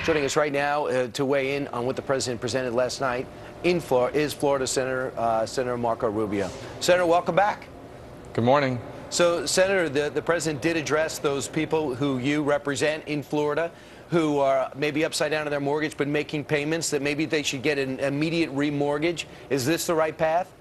Joining us right now to weigh in on what the president presented last night in Florida is Florida Senator Marco Rubio. Senator, welcome back. Good morning. So, Senator, the president did address those people who you represent in Florida who are maybe upside down on their mortgage but making payments that maybe they should get an immediate remortgage. Is this the right path?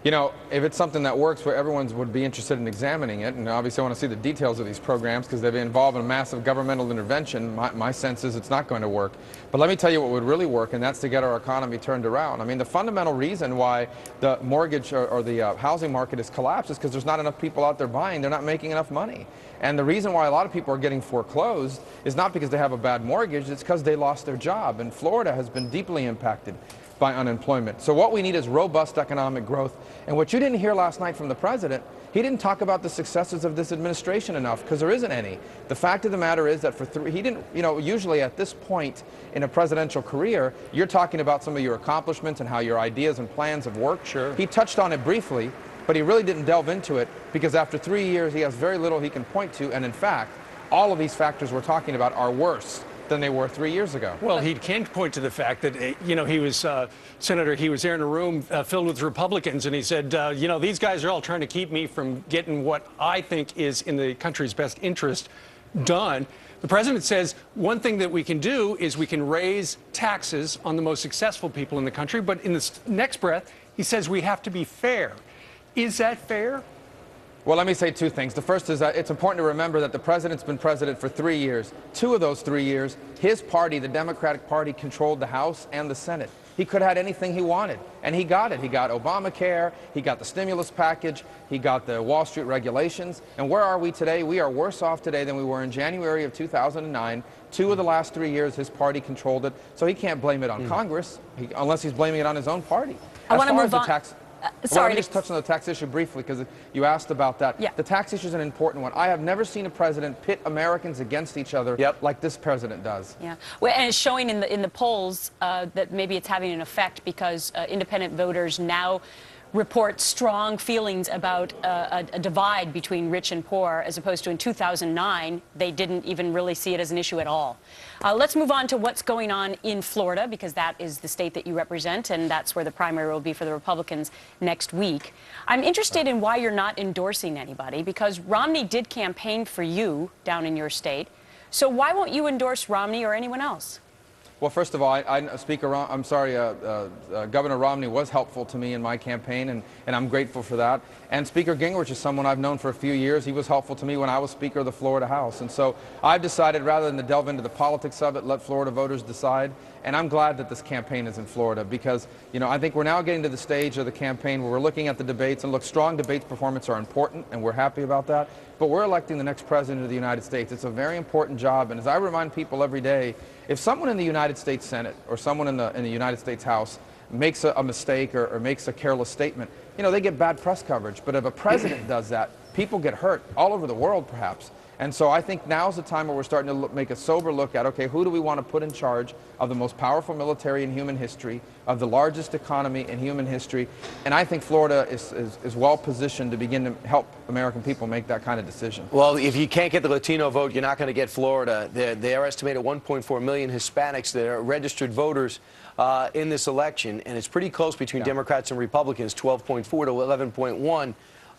You know, if it's something that works where everyone would be interested in examining it, and obviously I want to see the details of these programs because they involve a massive governmental intervention, my sense is it's not going to work. But let me tell you what would really work, and that's to get our economy turned around. I mean, the fundamental reason why the mortgage or the housing market has collapsed is because there's not enough people out there buying. They're not making enough money. And the reason why a lot of people are getting foreclosed is not because they have a bad mortgage, it's because they lost their job. And Florida has been deeply impacted by unemployment. So what we need is robust economic growth. And what you didn't hear last night from the president, he didn't talk about the successes of this administration enough, because there isn't any. The fact of the matter is that he didn't, you know, usually at this point in a presidential career, you're talking about some of your accomplishments and how your ideas and plans have worked. Sure. He touched on it briefly, but he really didn't delve into it because after 3 years, he has very little he can point to. And in fact, all of these factors we're talking about are worse than they were 3 years ago. Well, he can point to the fact that, you know, he was, Senator, he was there in a room filled with Republicans, and he said, you know, these guys are all trying to keep me from getting what I think is in the country's best interest done. The president says one thing that we can do is we can raise taxes on the most successful people in the country, but in the next breath, he says we have to be fair. Is that fair? Well, let me say two things. The first is that it's important to remember that the president's been president for 3 years. 2 of those 3 years, his party, the Democratic Party, controlled the House and the Senate. He could have had anything he wanted, and he got it. He got Obamacare, he got the stimulus package, he got the Wall Street regulations. And where are we today? We are worse off today than we were in January of 2009. 2 of the last 3 years, his party controlled it, so he can't blame it on Congress, unless he's blaming it on his own party. I want to move on. Well, let me just touch on the tax issue briefly, because you asked about that. Yeah. The tax issue is an important one. I have never seen a president pit Americans against each other like this president does. Yeah, well, and it's showing in the polls that maybe it's having an effect because independent voters now report strong feelings about a divide between rich and poor, as opposed to in 2009, they didn't even really see it as an issue at all. Let's move on to what's going on in Florida, because that is the state that you represent, and that's where the primary will be for the Republicans next week. I'm interested in why you're not endorsing anybody, because Romney did campaign for you down in your state. So why won't you endorse Romney or anyone else? Well, first of all, Governor Romney was helpful to me in my campaign, and I'm grateful for that. And Speaker Gingrich is someone I've known for a few years. He was helpful to me when I was Speaker of the Florida House. And so I've decided, rather than to delve into the politics of it, let Florida voters decide. And I'm glad that this campaign is in Florida because, you know, I think we're now getting to the stage of the campaign where we're looking at the debates. And look, strong debates performance are important, and we're happy about that. But we're electing the next president of the United States. It's a very important job. And as I remind people every day, if someone in the United States Senate or someone in the United States House makes a mistake or makes a careless statement, you know, they get bad press coverage. But if a president does that, people get hurt all over the world, perhaps. And so I think now's the time where we're starting to make a sober look at, okay, who do we want to put in charge of the most powerful military in human history, of the largest economy in human history? And I think Florida is well positioned to begin to help American people make that kind of decision. Well, if you can't get the Latino vote, you're not going to get Florida. They are estimated 1.4 million Hispanics that are registered voters in this election, and it's pretty close between Democrats and Republicans, 12.4 to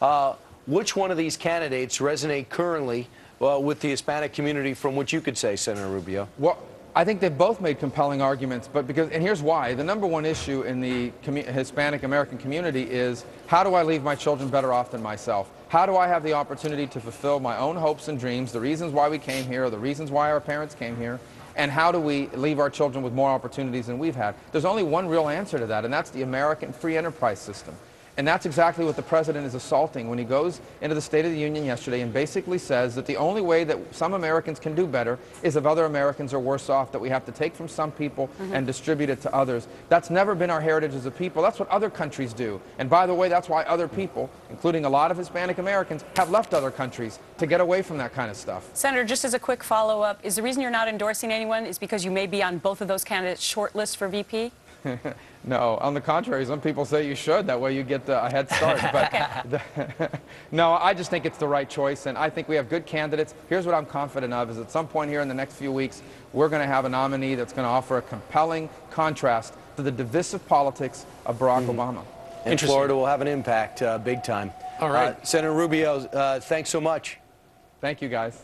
11.1. Which one of these candidates resonate currently with the Hispanic community from what you could say, Senator Rubio? Well, I think they've both made compelling arguments, and here's why. The number one issue in the Hispanic American community is, how do I leave my children better off than myself? How do I have the opportunity to fulfill my own hopes and dreams, the reasons why we came here, the reasons why our parents came here, and how do we leave our children with more opportunities than we've had? There's only one real answer to that, and that's the American free enterprise system. And that's exactly what the president is assaulting when he goes into the State of the Union yesterday and basically says that the only way that some Americans can do better is if other Americans are worse off, that we have to take from some people and distribute it to others. That's never been our heritage as a people. That's what other countries do. And by the way, that's why other people, including a lot of Hispanic Americans, have left other countries to get away from that kind of stuff. Senator, just as a quick follow-up, is the reason you're not endorsing anyone is because you may be on both of those candidates' short lists for VP? No, on the contrary, some people say you should. That way you get a head start. But no, I just think it's the right choice, and I think we have good candidates. Here's what I'm confident of, is at some point here in the next few weeks, we're going to have a nominee that's going to offer a compelling contrast to the divisive politics of Barack Obama. And Florida will have an impact big time. All right. Senator Rubio, thanks so much. Thank you, guys.